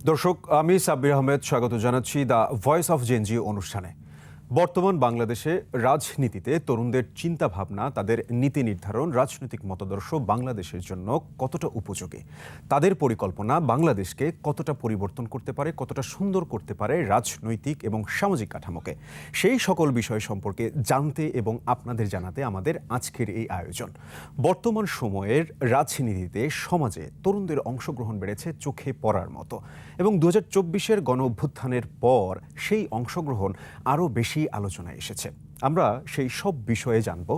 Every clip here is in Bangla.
দর্শক, আমি সাব্বির আহমেদ স্বাগত জানাচ্ছি দ্য ভয়েস অফ জেনজি অনুষ্ঠানে। বর্তমান বাংলাদেশে রাজনীতিতে তরুণদের চিন্তা ভাবনা, তাদের নীতি নির্ধারণ, রাজনৈতিক মতাদর্শ বাংলাদেশের জন্য কতটা উপযোগী, তাদের পরিকল্পনা বাংলাদেশকে কতটা পরিবর্তন করতে পারে, কতটা সুন্দর করতে পারে রাজনৈতিক এবং সামাজিক কাঠামোকে, সেই সকল বিষয় সম্পর্কে জানতে এবং আপনাদের জানাতে আমাদের আজকের এই আয়োজন। বর্তমান সময়ের রাজনীতিতে সমাজে তরুণদের অংশগ্রহণ বেড়েছে চোখে পড়ার মতো, এবং 2024-এর গণ অভ্যুত্থানের পর সেই অংশগ্রহণ আরও বেশি আলোচনায় এসেছে। আমরা সেই সব বিষয়ে জানব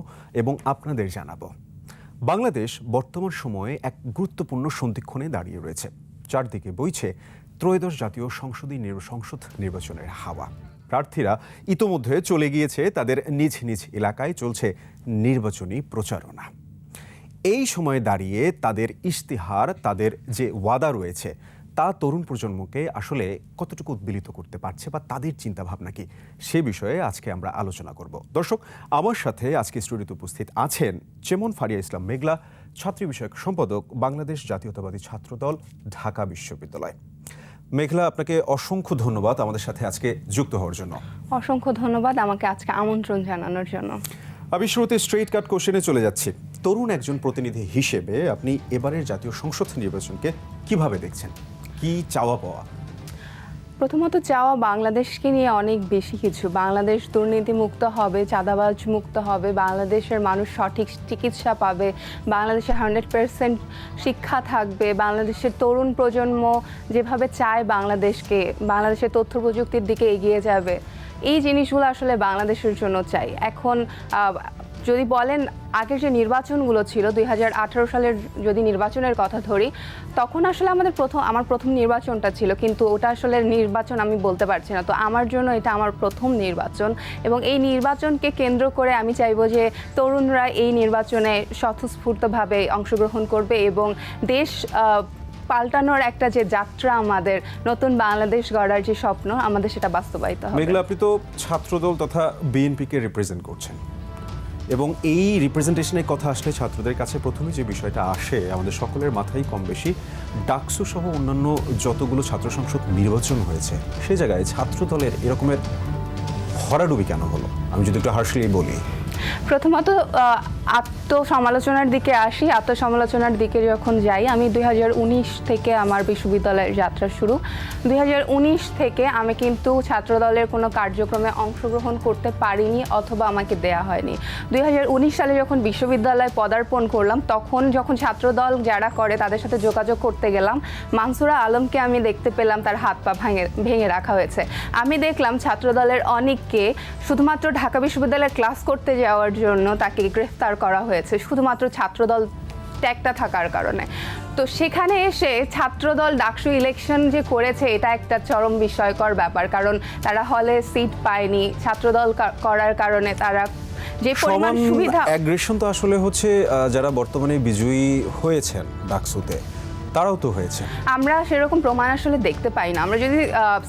এবং আপনাদের জানাবো। বাংলাদেশ বর্তমান সময়ে এক গুরুত্বপূর্ণ সন্ধিক্ষণে দাঁড়িয়ে রয়েছে। চারদিকে বইছে ত্রয়োদশ জাতীয় সংসদ নির্বাচনের হাওয়া। প্রার্থীরা ইতোমধ্যে চলে গিয়েছে তাদের নিজ নিজ এলাকায়, চলছে নির্বাচনী প্রচারণা। এই সময়ে দাঁড়িয়ে তাদের ইশতেহার, তাদের যে ওয়াদা রয়েছে, তা তরুণ প্রজন্মকে আসলে কতটুকু উদ্বেলিত করতে পারছে বা তাদের চিন্তাভাবনা কি, সে বিষয়ে আজকে আমরা আলোচনা করব। দর্শক, আমার সাথে আজকে স্টুডিওতে উপস্থিত আছেন চেমন ফারিয়া ইসলাম মেঘলা, ছাত্রী বিষয়ক সম্পাদক, বাংলাদেশ জাতীয়তাবাদী ছাত্রদল, ঢাকা বিশ্ববিদ্যালয়। মেঘলা, আপনাকে অসংখ্য ধন্যবাদ আমাদের সাথে আজকে যুক্ত হওয়ার জন্য। অসংখ্য ধন্যবাদ আমাকে আজকে আমন্ত্রণ জানানোর জন্য। আমি শুরুতে স্ট্রেইট কাট কোশ্চেনে চলে যাচ্ছি। তরুণ একজন প্রতিনিধি হিসেবে আপনি এবারের জাতীয় সংসদ নির্বাচনকে কিভাবে দেখছেন? কি চাওয়া পাওয়া? প্রথমত চাওয়া বাংলাদেশকে নিয়ে অনেক বেশি কিছু। বাংলাদেশ দুর্নীতি মুক্ত হবে, চাঁদাবাজ মুক্ত হবে, বাংলাদেশের মানুষ সঠিক চিকিৎসা পাবে, বাংলাদেশে 100% শিক্ষা থাকবে, বাংলাদেশের তরুণ প্রজন্ম যেভাবে চায় বাংলাদেশের তথ্য প্রযুক্তির দিকে এগিয়ে যাবে, এই জিনিসগুলো আসলে বাংলাদেশের জন্য চাই। এখন যদি বলেন আগের যে নির্বাচনগুলো ছিল, 2018 সালের যদি নির্বাচনের কথা ধরি, তখন আসলে আমার প্রথম নির্বাচনটা ছিল, কিন্তু ওটা আসলে নির্বাচন আমি বলতে পারছি না। তো আমার জন্য এটা আমার প্রথম নির্বাচন, এবং এই নির্বাচনকে কেন্দ্র করে আমি চাইবো যে তরুণরা এই নির্বাচনে স্বতঃস্ফূর্তভাবে অংশগ্রহণ করবে এবং দেশ পাল্টানোর একটা যে যাত্রা, আমাদের নতুন বাংলাদেশ গড়ার যে স্বপ্ন, আমাদের সেটা বাস্তবায়িত হবে। মেঘলা, আপনি তো ছাত্রদল তথা বিএনপিকে রিপ্রেজেন্ট করছেন, এবং এই রিপ্রেজেন্টেশনের কথা আসলে ছাত্রদের কাছে প্রথমে যে বিষয়টা আসে আমাদের সকলের মাথায় কম বেশি, ডাকসু সহ অন্যান্য যতগুলো ছাত্র সংসদ নির্বাচন হয়েছে, সে জায়গায় ছাত্রদলের এরকমের ভরাডুবি কেন হলো? আমি যদি একটু হার্শলি বলি। প্রথমত আত্মসমালোচনার দিকে আসি। আত্মসমালোচনার দিকে যখন যাই, আমি 2019 থেকে আমার বিশ্ববিদ্যালয়ের যাত্রা শুরু। 2019 থেকে আমি কিন্তু ছাত্রদলের কোনো কার্যক্রমে অংশগ্রহণ করতে পারিনি, অথবা আমাকে দেয়া হয়নি। 2019 সালে যখন বিশ্ববিদ্যালয়ে পদার্পণ করলাম, তখন যখন ছাত্রদল যারা করে তাদের সাথে যোগাযোগ করতে গেলাম, মানসুরা আলমকে আমি দেখতে পেলাম তার হাত পা ভেঙে রাখা হয়েছে। আমি দেখলাম ছাত্রদলের অনেককে শুধুমাত্র ঢাকা বিশ্ববিদ্যালয়ে ক্লাস করতে যাওয়ার জন্য তাকে গ্রেফতার করা হয়েছে, শুধুমাত্র ছাত্রদল ট্যাগটা থাকার কারণে। তো সেখানে এসে ছাত্রদল ডাকসু ইলেকশন যে করেছে, এটা একটা চরম বিস্ময়কর ব্যাপার, কারণ তারা হলে সিট পায়নি। ছাত্রদল করার কারণে তারা যে পরিমাণ সুবিধা, অ্যাগ্রেশন তো আসলে হচ্ছে যারা বর্তমানে বিজয়ী হয়েছেন ডাকসুতে, তারাও তো হয়েছে। আমরা সেরকম প্রমাণ আসলে দেখতে পাই না। আমরা যদি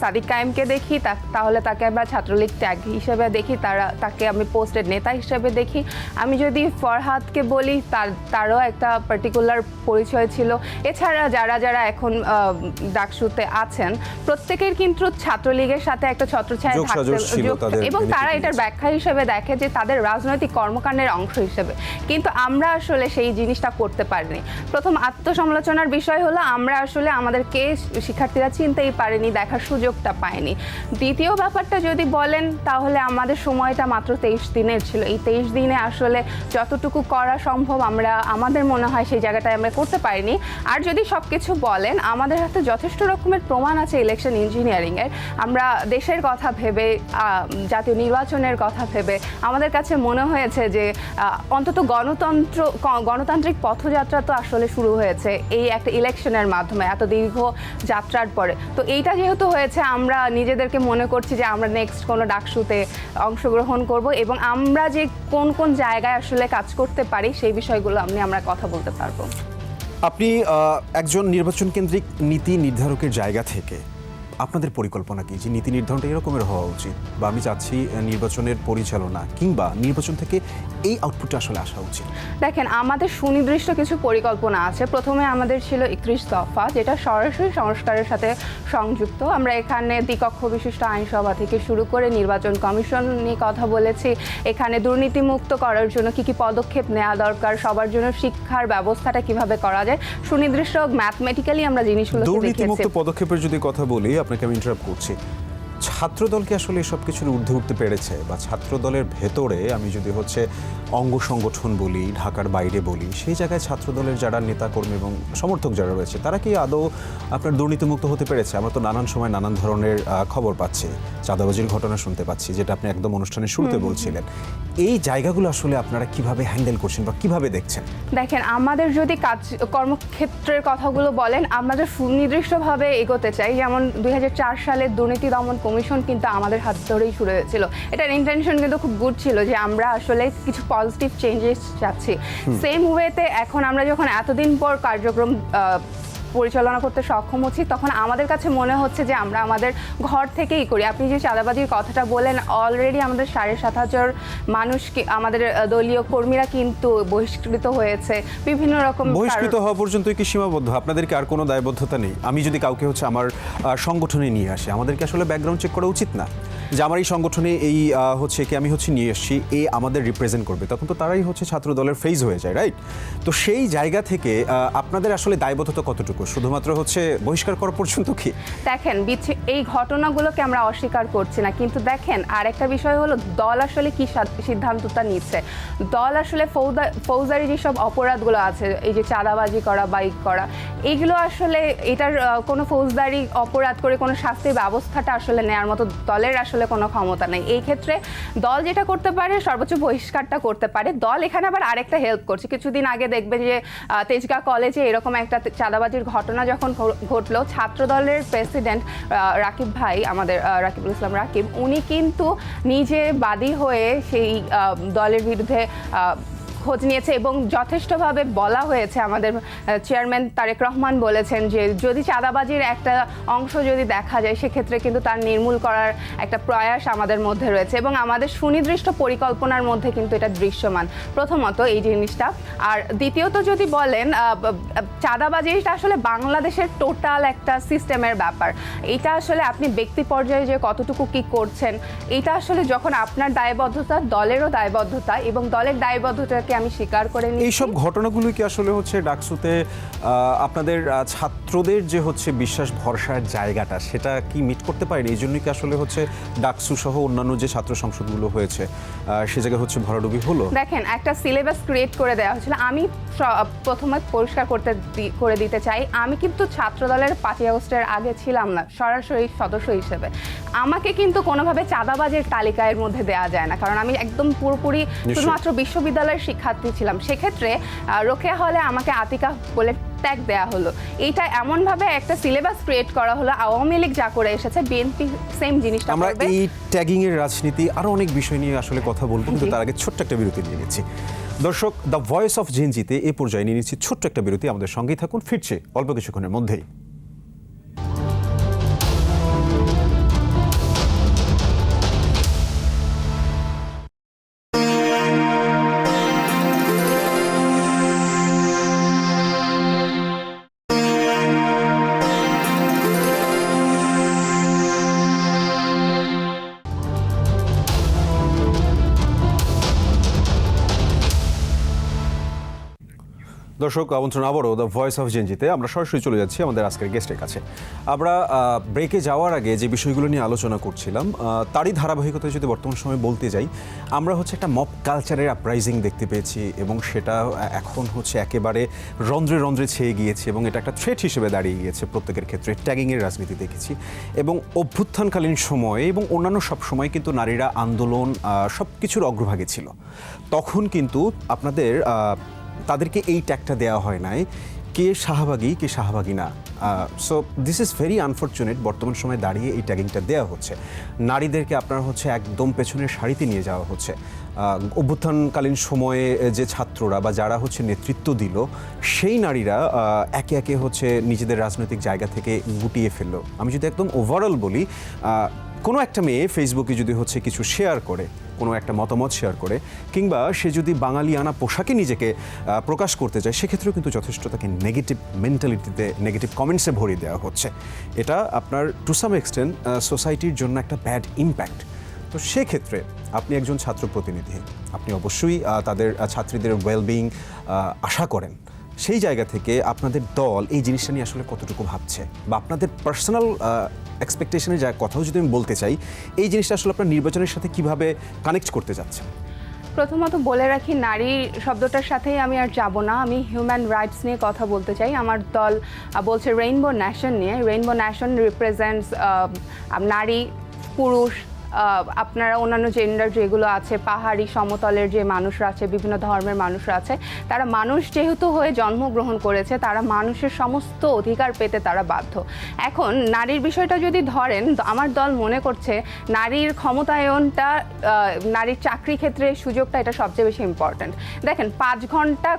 সাদিক কায়েমকে দেখি, তাহলে তাকে আমরা ছাত্রলীগ ট্যাগ হিসেবে দেখি, তাকে আমি পোস্টেড নেতা হিসেবে দেখি। আমি যদি ফরহাদকে বলি, তারও একটা পার্টিকুলার পরিচয় ছিল। এছাড়া যারা এখন ডাকসুতে আছেন, প্রত্যেকের কিন্তু ছাত্রলীগের সাথে একটা ছত্রছায়া থাকতে, এবং তারা এটার ব্যাখ্যা হিসেবে দেখে যে তাদের রাজনৈতিক কর্মকাণ্ডের অংশ হিসেবে। কিন্তু আমরা আসলে সেই জিনিসটা করতে পারিনি। প্রথম আত্মসমালোচনার বিষয় হলো, আমরা আসলে আমাদেরকে শিক্ষার্থীরা চিনতেই পারেনি, দেখার সুযোগটা পায়নি। দ্বিতীয় ব্যাপারটা যদি বলেন, তাহলে আমাদের সময়টা মাত্র 23 দিনের ছিল। এই 23 দিনে আসলে যতটুকু করা সম্ভব আমাদের মনে হয় সেই জায়গাটায় আমরা করতে পারিনি। আর যদি সব কিছু বলেন, আমাদের হাতে যথেষ্ট রকমের প্রমাণ আছে ইলেকশন ইঞ্জিনিয়ারিংয়ের। আমরা দেশের কথা ভেবে, জাতীয় নির্বাচনের কথা ভেবে আমাদের কাছে মনে হয়েছে যে অন্তত গণতান্ত্রিক পথযাত্রা তো আসলে শুরু হয়েছে এই একটা ইলেকশনের মাধ্যমে, এত দীর্ঘ যাত্রার পরে। তো এইটা যেহেতু হয়েছে, আমরা নিজেদেরকে মনে করছি যে আমরা নেক্সট কোনো ডাকসুতে অংশগ্রহণ করব, এবং আমরা যে কোন কোন জায়গায় আসলে কাজ করতে পারি সেই বিষয়গুলো আমরা কথা বলতে পারবো। আপনি একজন নির্বাচন কেন্দ্রিক নীতি নির্ধারকের জায়গা থেকে আপনাদের পরিকল্পনা কি, যে নীতি নির্ধারণটা এরকমের হওয়া উচিত, বা আমি চাচ্ছি নির্বাচনের পরিচালনা কিংবা নির্বাচন থেকে এই আউটপুটটা আসলে আসা উচিত? দেখেন, আমাদের সুনির্দিষ্ট কিছু পরিকল্পনা আছে। প্রথমে আমাদের ছিল 31 দফা, যেটা সরাসরি সংস্কারের সাথে সংযুক্ত। আমরা এখানে দ্বিকক্ষ বিশিষ্ট আইনসভা থেকে শুরু করে নির্বাচন কমিশন নিয়ে কথা বলেছি, এখানে দুর্নীতিমুক্ত করার জন্য কি কি পদক্ষেপ নেওয়া দরকার, সবার জন্য শিক্ষার ব্যবস্থাটা কিভাবে করা যায়, সুনির্দিষ্ট ম্যাথমেটিক্যালি আমরা জিনিসগুলো দুর্নীতিমুক্ত পদক্ষেপের যদি কথা বলি, আপনাকে আমি ইন্টারাপ্ট করছি, ছাত্রদলকে আসলে এসব কিছুর ঊর্ধ্বে উঠতে পেরেছে? বা ছাত্রদলের ভেতরে আমি যদি হচ্ছে অঙ্গ সংগঠন বলি, ঢাকার বাইরে বলি, সেই জায়গায় ছাত্রদলের যারা নেতাকর্মী এবং সমর্থক যারা রয়েছে তারা কি আদৌ আপনার দুর্নীতিমুক্ত হতে পেরেছে? আমরা তো নানান সময় নানান ধরনের খবর পাচ্ছি, চাঁদাবাজির ঘটনা শুনতে পাচ্ছি, যেটা আপনি একদম অনুষ্ঠানের শুরুতে বলছিলেন। এই জায়গাগুলো আসলে আপনারা কিভাবে হ্যান্ডেল করছেন বা কিভাবে দেখছেন? দেখেন, আমাদের যদি কাজ কর্মক্ষেত্রের কথাগুলো বলেন, আমাদের সুনির্দিষ্টভাবে এগোতে চাই। যেমন 2004 সালের দুর্নীতি দমন কমিশন কিন্তু আমাদের হাত ধরেই শুরু হয়েছিল। এটার ইন্টেনশন কিন্তু খুব গুড ছিল যে আমরা আসলে কিছু পজিটিভ চেঞ্জেস চাচ্ছি। সেম ওয়েতে এখন আমরা যখন এতদিন পর কার্যক্রম পরিচালনা করতে সক্ষম হচ্ছি, তখন আমাদের কাছে মনে হচ্ছে যে আমরা আমাদের ঘর থেকেই করি। আপনি যে চাঁদাবাজির কথাটা বলেন, অলরেডি আমাদের 7,500 মানুষ, আমাদের দলীয় কর্মীরা কিন্তু বহিষ্কৃত হয়েছে বিভিন্ন রকম। বহিষ্কৃত হওয়া পর্যন্তই কি সীমাবদ্ধ? আপনাদেরকে আর কোনো দায়বদ্ধতা নেই? আমি যদি কাউকে হচ্ছে আমার সংগঠনে নিয়ে আসি, আমাদেরকে আসলে ব্যাকগ্রাউন্ড চেক করা উচিত না যে আমার এই সংগঠনে এই হচ্ছে কি আমি হচ্ছে নিয়ে এসেছি, এ আমাদের রিপ্রেজেন্ট করবে? তখন তো তারাই হচ্ছে ছাত্র দলের ফেজ হয়ে যায়, রাইট? তো সেই জায়গা থেকে আপনাদের আসলে দায়বদ্ধতা কতটুকু? শুধুমাত্র হচ্ছে বহিষ্কার করা পর্যন্ত কি? দেখেন, এই ঘটনাগুলোকে আমরা অস্বীকার করছি না, কিন্তু দেখেন আরেকটা বিষয় হলো দল আসলে কি সিদ্ধান্তটা নিচ্ছে। দল আসলে ফৌজদারি যেসব অপরাধগুলো আছে, এই যে চাঁদাবাজি করা, বাইক করা, এইগুলো আসলে এটার কোনো ফৌজদারি অপরাধ করে কোনো শাস্তির ব্যবস্থাটা আসলে নেওয়ার মতো দলের আসলে কোনো ক্ষমতা নেই। এই ক্ষেত্রে দল যেটা করতে পারে, সর্বোচ্চ বহিষ্কারটা করতে পারে। দল এখানে আবার আরেকটা হেল্প করছে। কিছুদিন আগে দেখবেন যে তেজগাঁ কলেজে এরকম একটা চাঁদাবাজির ঘটনা যখন ঘটলো, ছাত্র দলের প্রেসিডেন্ট রাকিব ভাই, আমাদের রাকিবুল ইসলাম রাকিব, উনি কিন্তু নিজে বাদী হয়ে সেই দলের বিরুদ্ধে খোঁজ নিয়েছে এবং যথেষ্টভাবে বলা হয়েছে। আমাদের চেয়ারম্যান তারেক রহমান বলেছেন যে যদি চাঁদাবাজির একটা অংশ যদি দেখা যায়, সেক্ষেত্রে কিন্তু তার নির্মূল করার একটা প্রয়াস আমাদের মধ্যে রয়েছে এবং আমাদের সুনির্দিষ্ট পরিকল্পনার মধ্যে কিন্তু এটা দৃশ্যমান, প্রথমত এই জিনিসটা। আর দ্বিতীয়ত যদি বলেন, চাঁদাবাজিটা আসলে বাংলাদেশের টোটাল একটা সিস্টেমের ব্যাপার। এটা আসলে আপনি ব্যক্তি পর্যায়ে যে কতটুকু কি করছেন, এটা আসলে যখন আপনার দায়বদ্ধতা, দলেরও দায়বদ্ধতা, এবং দলের দায়বদ্ধতাকে আমি স্বীকার করে নিই। এইসব ঘটনাগুলো কি আসলে হচ্ছে ডাকসুতে আপনাদের ছাত্রদের যে হচ্ছে বিশ্বাস ভরসার জায়গাটা, সেটা কি মিট করতে পারেনি? এই জন্যই কি আসলে হচ্ছে ডাকসু সহ অন্যান্য যে ছাত্র সংসদগুলো হয়েছে সে জায়গায় হচ্ছে ভরাডুবি হলো? দেখেন, একটা সিলেবাস ক্রিয়েট করে দেওয়া হয়েছিল। আমি প্রথমে পরিষ্কার করে দিতে চাই, আমি কিন্তু ছাত্রদলের 5ই আগস্টের আগে ছিলাম না সরাসরি সদস্য হিসেবে। আমাকে কিন্তু কোনোভাবে চাঁদাবাজের তালিকার মধ্যে দেওয়া যায় না, কারণ আমি একদম পুরোপুরি শুধুমাত্র বিশ্ববিদ্যালয়ের শিক্ষার্থী ছিলাম। সেক্ষেত্রে রোকেয়া হলে আমাকে আতিকা বলে ট্যাগ দেওয়া হলো। এইটা এমনভাবে একটা সিলেবাস ক্রিয়েট করা হলো, আওয়ামী লীগ যা করে এসেছে, বিএনপি সেম জিনিসটা করবে। আমরা এই ট্যাগিং এর রাজনীতি আরো অনেক বিষয় নিয়ে আসলে কথা বলবো, কিন্তু তার আগে ছোট্ট একটা বিরতি নিয়ে নিচ্ছি। দর্শক, দ্য ভয়েস অফ জেনজিতে এই পর্যায়ে নিয়ে নিচ্ছি ছোট্ট একটা বিরতি। আমাদের সঙ্গেই থাকুন, ফিরছে অল্প কিছুক্ষণের মধ্যেই। দর্শক, আমন্ত্রণ আবারও দ্য ভয়েস অফ জেনজিতে। আমরা সরাসরি চলে যাচ্ছি আমাদের আজকের গেস্টের কাছে। আমরা ব্রেকে যাওয়ার আগে যে বিষয়গুলো নিয়ে আলোচনা করছিলাম, তারই ধারাবাহিকতায় যদি বর্তমান সময়ে বলতে যাই, আমরা হচ্ছে একটা মব কালচারের আপরাইজিং দেখতে পেয়েছি এবং সেটা এখন হচ্ছে একেবারে রন্ধ্রে রন্ধ্রে ছেয়ে গিয়েছে এবং এটা একটা থ্রেট হিসেবে দাঁড়িয়ে গিয়েছে প্রত্যেকের ক্ষেত্রে। ট্যাগিংয়ের রাজনীতি দেখেছি এবং অভ্যুত্থানকালীন সময়ে এবং অন্যান্য সব সময় কিন্তু নারীরা আন্দোলন সব কিছুর অগ্রভাগে ছিল। তখন কিন্তু আপনাদের তাদেরকে এই ট্যাগটা দেওয়া হয় নাই, কে শাহবাগী কে শাহবাগী না। So this is very unfortunate. বর্তমান সময়ে দাঁড়িয়ে এই ট্যাগিংটা দেওয়া হচ্ছে, নারীদেরকে আপনার হচ্ছে একদম পেছনের সারিতে নিয়ে যাওয়া হচ্ছে। অভ্যুত্থানকালীন সময়ে যে ছাত্ররা বা যারা হচ্ছে নেতৃত্ব দিল, সেই নারীরা একে একে হচ্ছে নিজেদের রাজনৈতিক জায়গা থেকে গুটিয়ে ফেললো। আমি যদি একদম ওভারঅল বলি, কোনো একটা মেয়ে ফেসবুকে যদি হচ্ছে কিছু শেয়ার করে, কোনো একটা মতামত শেয়ার করে, কিংবা সে যদি বাঙালিয়ানা পোশাকে নিজেকে প্রকাশ করতে চায়, সেক্ষেত্রেও কিন্তু যথেষ্ট তাকে নেগেটিভ মেন্টালিটিতে, নেগেটিভ কমেন্টসে ভরিয়ে দেওয়া হচ্ছে। এটা আপনার টু সাম এক্সটেন্ট সোসাইটির জন্য একটা ব্যাড ইম্প্যাক্ট। তো সেক্ষেত্রে আপনি একজন ছাত্র প্রতিনিধি, আপনি অবশ্যই তাদের ছাত্রীদের ওয়েলবিং আশা করেন। সেই জায়গা থেকে আপনাদের দল এই জিনিসটা নিয়ে আসলে কতটুকু ভাবছে, বা আপনাদের পার্সোনাল এক্সপেকটেশনের যা কথাও যদি আমি বলতে চাই, এই জিনিসটা আসলে আপনার নির্বাচনের সাথে কিভাবে কানেক্ট করতে যাচ্ছেন? প্রথমত বলে রাখি, নারী শব্দটার সাথেই আমি আর যাব না, আমি হিউম্যান রাইটস নিয়ে কথা বলতে চাই। আমার দল বলছে রেইনবো ন্যাশন নিয়ে। রেইনবো ন্যাশন রিপ্রেজেন্টস নারী, পুরুষ, আপনারা অন্যান্য জেন্ডার যেগুলো আছে, পাহাড়ি সমতলের যে মানুষরা আছে, বিভিন্ন ধর্মের মানুষরা আছে, তারা মানুষ যেহেতু হয়ে জন্মগ্রহণ করেছে, তারা মানুষের সমস্ত অধিকার পেতে তারা বাধ্য। এখন নারীর বিষয়টা যদি ধরেন, তো আমার দল মনে করছে নারীর ক্ষমতায়নটা, নারীর চাকরি ক্ষেত্রে সুযোগটা, এটা সবচেয়ে বেশি ইম্পর্ট্যান্ট। দেখেন, 5 ঘন্টা,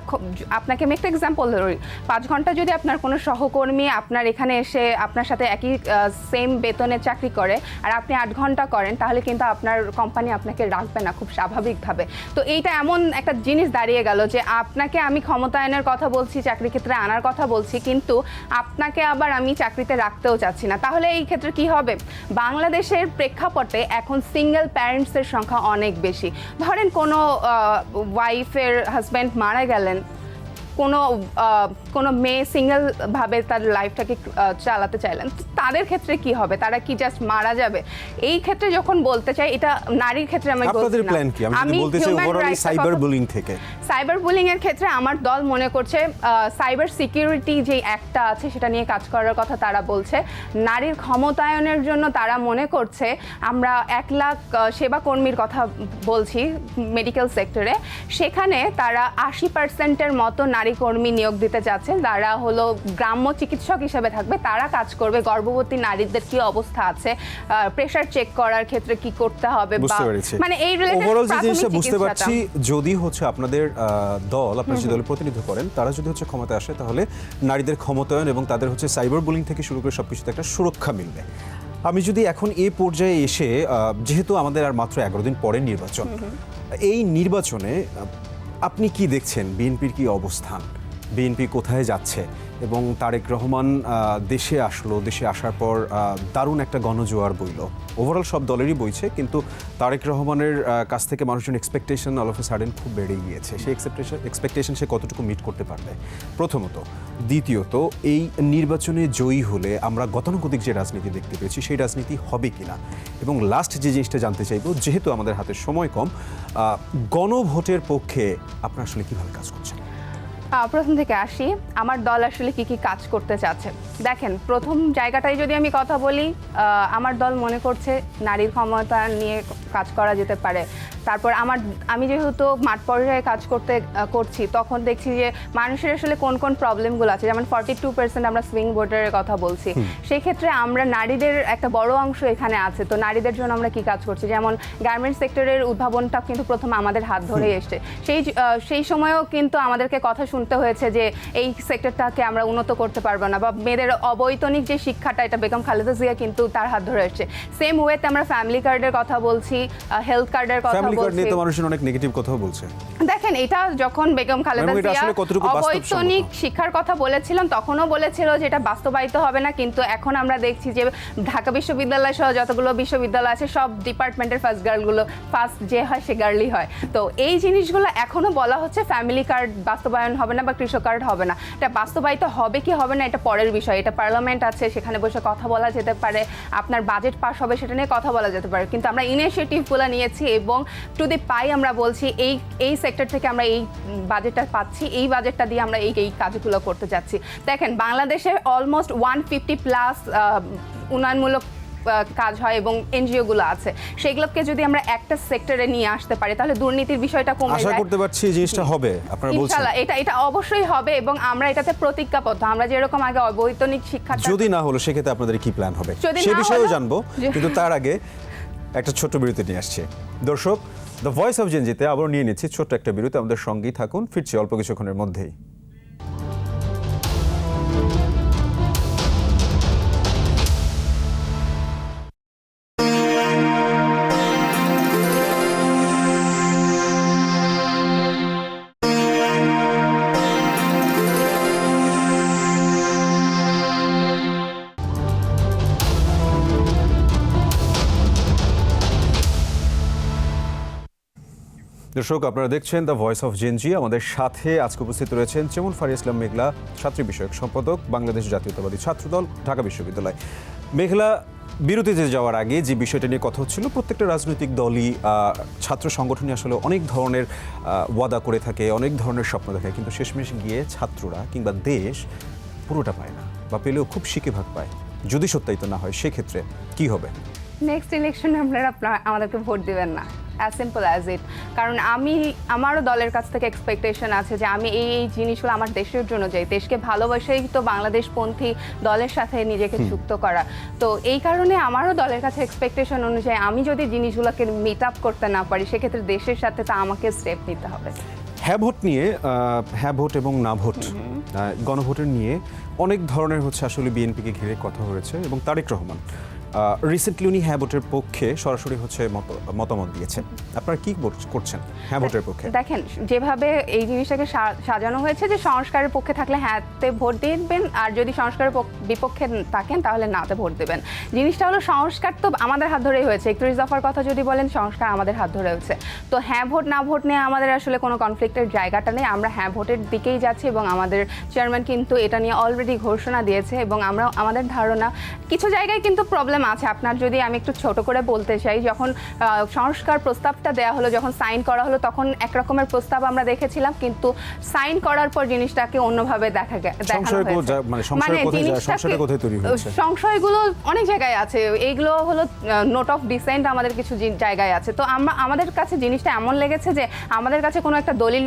আপনাকে আমি একটা এক্সাম্পল ধরি, 5 ঘন্টা যদি আপনার কোনো সহকর্মী আপনার এখানে এসে আপনার সাথে একই সেম বেতনে চাকরি করে, আর আপনি 8 ঘন্টা করেন, তাহলে কিন্তু আপনার কোম্পানি আপনাকে রাখবে না খুব স্বাভাবিকভাবে। তো এইটা এমন একটা জিনিস দাঁড়িয়ে গেল যে আপনাকে আমি ক্ষমতায়নের কথা বলছি, চাকরি ক্ষেত্রে আনার কথা বলছি, কিন্তু আপনাকে আবার আমি চাকরিতে রাখতেও চাচ্ছি না। তাহলে এই ক্ষেত্রে কি হবে? বাংলাদেশের প্রেক্ষাপটে এখন সিঙ্গেল প্যারেন্টসের সংখ্যা অনেক বেশি। ধরেন কোনো ওয়াইফের হাজব্যান্ড মারা গেলেন, কোনো মেয়ে সিঙ্গেলভাবে তার লাইফটাকে চালাতে চাইলেন, তাদের ক্ষেত্রে কি হবে? তারা কি জাস্ট মারা যাবে? এই ক্ষেত্রে যখন বলতে চাই, এটা নারীর ক্ষেত্রে আমি বলছি না। আপনাদের প্ল্যান কি? আমি বলতে চাই ওভারঅল সাইবার বুলিং থেকে। সাইবার বুলিং এর ক্ষেত্রে আমার দল মনে করছে সাইবার সিকিউরিটি যে একটা আছে সেটা নিয়ে কাজ করার কথা তারা বলছে। নারীর ক্ষমতায়নের জন্য তারা মনে করছে, আমরা 1 লাখ সেবা কর্মীর কথা বলছি মেডিকেল সেক্টরে, সেখানে তারা 80% মতো নারী কর্মী নিয়োগ দিতে চাচ্ছেন। তারা হলো গ্রাম্য চিকিৎসক হিসেবে থাকবে, তারা কাজ করবে গর্ভবতী নারীদের কি অবস্থা আছে, প্রেসার চেক করার ক্ষেত্রে কি করতে হবে, মানে এই ওভারঅল যে জিনিসটা বুঝতে পারছি, যদি হচ্ছে আপনাদের দল, আপনার যে দলের প্রতিনিধিত্ব করেন, তারা যদি হচ্ছে ক্ষমতায় আসে, তাহলে নারীদের ক্ষমতায়ন এবং তাদের হচ্ছে সাইবার বুলিং থেকে শুরু করে সবকিছুতে একটা সুরক্ষা মিলবে। আমি যদি এখন এই পর্যায়ে এসে, যেহেতু আমাদের আর মাত্র 11 দিন পরে নির্বাচন, এই নির্বাচনে আপনি কি দেখছেন? বিএনপির কি অবস্থান? বিএনপি কোথায় যাচ্ছে? এবং তারেক রহমান দেশে আসলো, দেশে আসার পর দারুণ একটা গণজোয়ার বইল, ওভারঅল সব দলেরই বইছে, কিন্তু তারেক রহমানের কাছ থেকে মানুষজন expectation all of a sudden খুব বেড়ে গিয়েছে। সেই এক্সপেকটেশন সে কতটুকু মিট করতে পারবে, প্রথমত। দ্বিতীয়ত, এই নির্বাচনে জয়ী হলে আমরা গতানুগতিক যে রাজনীতি দেখতে পেয়েছি, সেই রাজনীতি হবে কিনা। এবং লাস্ট যে জিনিসটা জানতে চাইব, যেহেতু আমাদের হাতে সময় কম, গণভোটের পক্ষে আপনারা আসলে কীভাবে কাজ করছেন? প্রথম থেকে আসি, আমার দল আসলে কি কি কাজ করতে চাচ্ছে। দেখেন, প্রথম জায়গাটায় যদি আমি কথা বলি, আমার দল মনে করছে নারীর ক্ষমতা নিয়ে কাজ করা যেতে পারে। তারপর আমি যেহেতু মাঠ পর্যায়ে কাজ করছি, তখন দেখছি যে মানুষের আসলে কোন কোন প্রবলেমগুলো আছে। যেমন 42% আমরা সুইং ভোটারের কথা বলছি, সেই ক্ষেত্রে আমরা নারীদের একটা বড় অংশ এখানে আছে। তো নারীদের জন্য আমরা কি কাজ করছি? যেমন গার্মেন্টস সেক্টরের উদ্ভাবনটা কিন্তু প্রথম আমাদের হাত ধরেই এসছে। সেই সময়ও কিন্তু আমাদেরকে কথা শুনতে হয়েছে যে এই সেক্টরটাকে আমরা উন্নত করতে পারবো না, বা মেয়েদের অবৈতনিক যে শিক্ষাটা, এটা বেগম খালেদা জিয়া কিন্তু তার হাত ধরে এসছে। সেম ওয়েতে আমরা ফ্যামিলি কার্ডের কথা বলছি, হেলথ কার্ডের কথা বলছি। মানুষজন অনেক নেগেটিভ কথা বলছে। দেখেন, এটা যখন বেগম খালেদা জিয়া অবৈতনিক শিক্ষার কথা বলেছিলেন, তখনও বলেছিল যে এটা বাস্তবায়িত হবে না, কিন্তু এখন আমরা দেখছি যে ঢাকা বিশ্ববিদ্যালয় সহ যতগুলো বিশ্ববিদ্যালয় আছে, সব ডিপার্টমেন্টের ফার্স্ট যে হয় সে গার্লই হয়। তো এই জিনিসগুলো এখনো বলা হচ্ছে ফ্যামিলি কার্ড বাস্তবায়ন হবে না, বা কৃষক কার্ড হবে না। এটা বাস্তবায়িত হবে কি হবে না, এটা পরের বিষয়। এটা পার্লামেন্ট আছে, সেখানে বসে কথা বলা যেতে পারে, আপনার বাজেট পাস হবে, সেটা নিয়ে কথা বলা যেতে পারে। কিন্তু আমরা ইনিশিয়েটিভগুলো নিয়েছি এবং টু দি পাই আমরা বলছি এই সেক্টর থেকে আমরা এই বাজেটটা পাচ্ছি, এই বাজেটটা দিয়ে আমরা এই কাজগুলো করতে যাচ্ছি। দেখেন, বাংলাদেশে অলমোস্ট 150+ উন্নয়নমূলক কাজ হয় এবং এনজিওগুলো আছে, সেগুলোকে যদি আমরা একটা সেক্টরে নিয়ে আসতে পারি, তাহলে দুর্নীতির বিষয়টা কমে যায়। আশা করতে পারছি এই জিনিসটা হবে, আপনারা বলছেন ইনশাআল্লাহ এটা অবশ্যই হবে, এবং আমরা এটাতে প্রতিজ্ঞাবদ্ধ। আমরা যেরকম আগে অবৈতনিক শিক্ষা, যদি না হলো সেক্ষেত্রে আপনাদের কি প্ল্যান হবে সে বিষয়েও জানবো, কিন্তু তার আগে একটা ছোট্ট বিরতি নিয়ে আসছে। দর্শক, দ্য ভয়েস অফ জেনজিতে আবার নিয়ে নিচ্ছি ছোট্ট একটা বিরতি। আমাদের সঙ্গেই থাকুন, ফিরছি অল্প কিছুক্ষণের মধ্যেই। দর্শক, আপনারা দেখছেন দ্য ভয়েস অফ জেনজি। আমাদের সাথে আজকে উপস্থিত রয়েছেন চেমন ফারিয়া ইসলাম মেঘলা, ছাত্রী বিষয়ক সম্পাদক, বাংলাদেশ জাতীয়তাবাদী ছাত্রদল, ঢাকা বিশ্ববিদ্যালয়। মেঘলা, বিরতিতে যাওয়ার আগে যে বিষয়টা নিয়ে কথা হচ্ছিল, প্রত্যেকটা রাজনৈতিক দলই ছাত্র সংগঠনই আসলে অনেক ধরনের ওয়াদা করে থাকে, অনেক ধরনের স্বপ্ন দেখে, কিন্তু শেষমেশ গিয়ে ছাত্ররা কিংবা দেশ পুরোটা পায় না, বা পেলেও খুব সিকে ভাগ পায়। যদি সত্যায়িত না হয় সেক্ষেত্রে কি হবে? নেক্সট ইলেকশনে আপনারা আমাদেরকে ভোট দিবেন না, অ্যাজ সিম্পল অ্যাজ ইট। কারণ আমারও দলের কাছ থেকে এক্সপেকটেশন আছে যে আমি এই জিনিসগুলো আমার দেশের জন্য যাই, দেশকে ভালোবাসেই তো বাংলাদেশপন্থী দলের সাথে নিজেকে যুক্ত করা। তো এই কারণে আমারও দলের কাছে এক্সপেকটেশন অনুযায়ী আমি যদি জিনিসগুলোকে মিট আপ করতে না পারি, সেক্ষেত্রে দেশের সাথে তো আমাকে স্টেপ নিতে হবে। হ্যাঁ ভোট নিয়ে, হ্যাঁ ভোট এবং না ভোট, গণভোটের নিয়ে অনেক ধরনের আসলে বিএনপিকে ঘিরে কথা হয়েছে, এবং তারেক রহমান রিসেন্টলি উনি হ্যাঁ ভোটের পক্ষে সরাসরি মতামত দিয়েছেন। আপনারা কি করছেন হ্যাঁ ভোটের পক্ষে? দেখেন, যেভাবে এই জিনিসটাকে সাজানো হয়েছে যে সংস্কারের পক্ষে থাকলে হ্যাঁতে ভোট দিবেন, আর যদি সংস্কারের বিপক্ষে থাকেন তাহলে নাতে ভোট দেবেন। জিনিসটা হলো, সংস্কার তো আমাদের হাত ধরেই হয়েছে। 31 দফার কথা যদি বলেন, সংস্কার আমাদের হাত ধরে হয়েছে। তো হ্যাঁ ভোট না ভোট নিয়ে আমাদের আসলে কোনো কনফ্লিক্টের জায়গাটা নেই। আমরা হ্যাঁ ভোটের দিকেই যাচ্ছি, এবং আমাদের চেয়ারম্যান কিন্তু এটা নিয়ে অলরেডি ঘোষণা দিয়েছে, এবং আমাদের ধারণা কিছু জায়গায় কিন্তু প্রবলেম আছে। আপনার যদি আমি একটু ছোট করে বলতে চাই, যখন সংস্কার প্রস্তাবটা দেওয়া হলো, যখন সাইন করা হলো, তখন একরকমের প্রস্তাব আমরা দেখেছিলাম, কিন্তু সাইন করার পর জিনিসটাকে অন্যভাবে সংশয়গুলো অনেক জায়গায় আছে। এইগুলো হলো নোট অফ ডিসেন্ট আমাদের কিছু জায়গায় আছে। তো আমাদের কাছে জিনিসটা এমন লেগেছে যে আমাদের কাছে কোনো একটা দলিল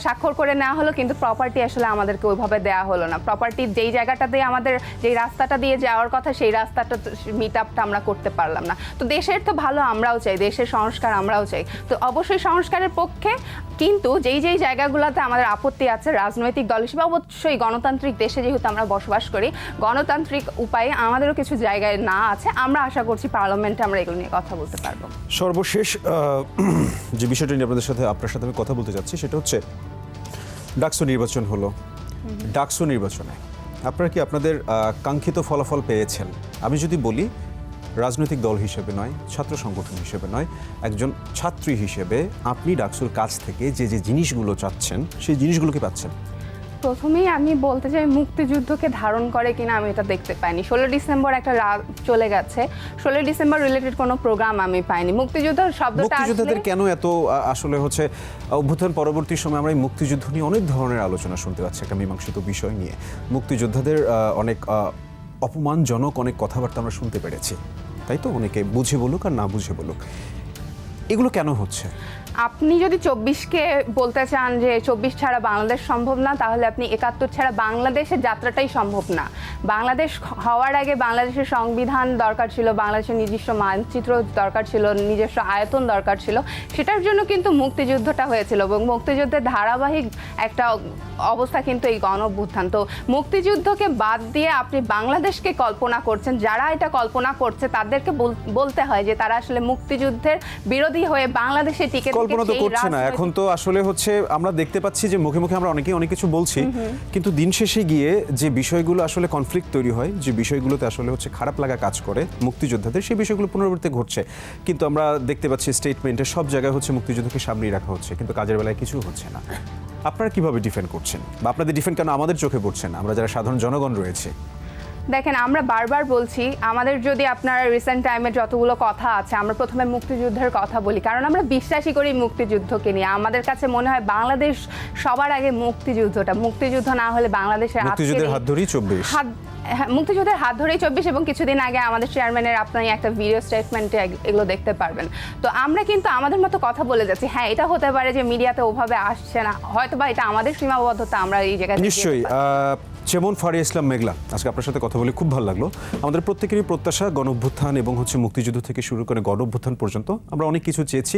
স্বাক্ষর করে নেওয়া হলো, কিন্তু প্রপার্টি আসলে আমাদেরকে ওইভাবে দেওয়া হলো না। প্রপার্টি যেই জায়গাটা দিয়ে আমাদের যেই রাস্তাটা দিয়ে যাওয়ার কথা, সেই রাস্তাটা মিট আপটা আমরা করতে পারলাম না। তো দেশের তো ভালো আমরাও চাই, দেশের সংস্কার আমরাও চাই, তো অবশ্যই সংস্কারের পক্ষে। কিন্তু যেই জায়গাগুলোতে আমাদের আপত্তি আছে, রাজনৈতিক দল হিসেবে অবশ্যই গণতান্ত্রিক দেশে যেহেতু আমরা বসবাস করি, গণতান্ত্রিক উপায়ে আমাদেরও কিছু জায়গায় না আছে। আমরা আশা করছি পার্লামেন্টে আমরা এগুলো নিয়ে কথা বলতে পারবো। সর্বশেষ যে বিষয়টা নিয়ে আপনার সাথে আমি কথা বলতে চাচ্ছি, সেটা হচ্ছে ডাকসু নির্বাচন হলো। ডাকসু নির্বাচনে আপনারা কি আপনাদের কাঙ্ক্ষিত ফলাফল পেয়েছেন? আমি যদি বলি, রাজনৈতিক দল হিসেবে নয়, ছাত্র সংগঠন হিসেবে নয়, একজন ছাত্রী হিসেবে আপনি ডাকসুর কাছ থেকে যে জিনিসগুলো চাচ্ছেন, সেই জিনিসগুলো কি পাচ্ছেন? প্রথমেই আমি বলতে চাই, মুক্তিযুদ্ধকে ধারণ করে কিনা আমি এটা দেখতে পাইনি। 16 ডিসেম্বর একটা চলে গেছে, 16 ডিসেম্বর রিলেটেড কোনো প্রোগ্রাম আমি পাইনি। মুক্তিযোদ্ধাদের কেন এত আসলে অভ্যুত্থান পরবর্তী সময় আমরা এই মুক্তিযুদ্ধ নিয়ে অনেক ধরনের আলোচনা শুনতে পাচ্ছি, একটা মীমাংসিত বিষয় নিয়ে মুক্তিযোদ্ধাদের অনেক অপমানজনক অনেক কথাবার্তা আমরা শুনতে পেরেছি, তাই তো? অনেকে বুঝে বলুক আর না বুঝে বলুক, এগুলো কেন হচ্ছে? আপনি যদি 24কে বলতে চান যে 24 ছাড়া বাংলাদেশ সম্ভব না, তাহলে আপনি 71 ছাড়া বাংলাদেশের যাত্রাটাই সম্ভব না। বাংলাদেশ হওয়ার আগে বাংলাদেশের সংবিধান দরকার ছিল, বাংলাদেশের নিজস্ব মানচিত্র দরকার ছিল, নিজস্ব আয়তন দরকার ছিল। সেটার জন্য কিন্তু মুক্তিযুদ্ধটা হয়েছিল, এবং মুক্তিযুদ্ধের ধারাবাহিক একটা অবস্থা কিন্তু এই গণ-অভ্যুত্থান। তো মুক্তিযুদ্ধকে বাদ দিয়ে আপনি বাংলাদেশকে কল্পনা করছেন। যারা এটা কল্পনা করছে তাদেরকে বলতে হয় যে তারা আসলে মুক্তিযুদ্ধের বিরোধী হয়ে বাংলাদেশে টিকে কল্পনা তো করছে না। এখন তো আসলে আমরা দেখতে পাচ্ছি যে মুখে মুখে আমরা অনেকেই অনেক কিছু বলছি, কিন্তু দিন শেষে গিয়ে যে বিষয়গুলো আসলে কনফ্লিক্ট তৈরি হয়, যে বিষয়গুলোতে আসলে খারাপ লাগা কাজ করে মুক্তিযোদ্ধাদের, সেই বিষয়গুলো পুনরাবৃত্তি ঘটছে। কিন্তু আমরা দেখতে পাচ্ছি স্টেটমেন্টে সব জায়গায় মুক্তিযুদ্ধকে সামনেই রাখা হচ্ছে, কিন্তু কাজের বেলায় কিছু হচ্ছে না। আপনারা কিভাবে ডিফেন্ড করছেন, বা আপনাদের ডিফেন্ড কেন আমাদের চোখে পড়ছে না, আমরা যারা সাধারণ জনগণ রয়েছে? দেখেন, আমরা বারবার বলছি, আমাদের যদি আপনার রিসেন্ট টাইমে যতগুলো কথা আছে, আমরা প্রথমে মুক্তিযুদ্ধের কথা বলি, কারণ আমরা বিশ্বাসী করি মুক্তিযুদ্ধকে নিয়ে। আমাদের কাছে মনে হয় বাংলাদেশ সবার আগে মুক্তিযুদ্ধ না হলে বাংলাদেশের মুক্তিযুদ্ধের হাত ধরেই 24 মুক্তিযুদ্ধের হাত ধরেই 24, এবং কিছুদিন আগে আমাদের চেয়ারম্যানের আপনি একটা ভিডিও স্টেটমেন্টে এগুলো দেখতে পারবেন। তো আমরা কিন্তু আমাদের মতো কথা বলে যাচ্ছি। হ্যাঁ, এটা হতে পারে যে মিডিয়াতে ওভাবে আসছে না, হয়তো বা এটা আমাদের সীমাবদ্ধতা, আমরা এই জায়গায় নিশ্চয়ই। চেমন ফারিয়া ইসলাম মেঘলা, আজকে আপনার সাথে কথা বলে খুব ভালো লাগলো। আমাদের প্রত্যেকেরই প্রত্যাশা, গণ-অভ্যুত্থান এবং মুক্তিযুদ্ধ থেকে শুরু করে গণ-অভ্যুত্থান পর্যন্ত আমরা অনেক কিছু চেয়েছি।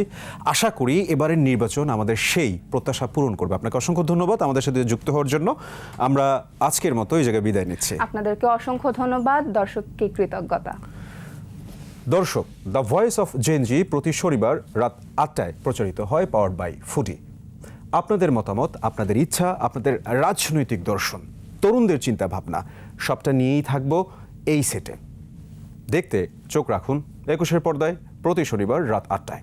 আশা করি এবারের নির্বাচন আমাদের সেই প্রত্যাশা পূরণ করবে। আপনাকে অসংখ্য ধন্যবাদ আমাদের সাথে যুক্ত হওয়ার জন্য। আমরা আজকের মতো এই জায়গায় বিদায় নিচ্ছি। আপনাদেরকে অসংখ্য ধন্যবাদ, দর্শককে কৃতজ্ঞতা। দর্শক, দ্য ভয়েস অফ জেনজি প্রতি শনিবার রাত 8টায় প্রচারিত হয়, পাওয়ার্ড বাই ফুডি। আপনাদের মতামত, আপনাদের ইচ্ছা, আপনাদের রাজনৈতিক দর্শন, তরুণদের চিন্তা ভাবনা, সবটা নিয়েই থাকবো এই সেটে। দেখতে চোখ রাখুন 21-এর পর্দায় প্রতি শনিবার রাত 8টায়।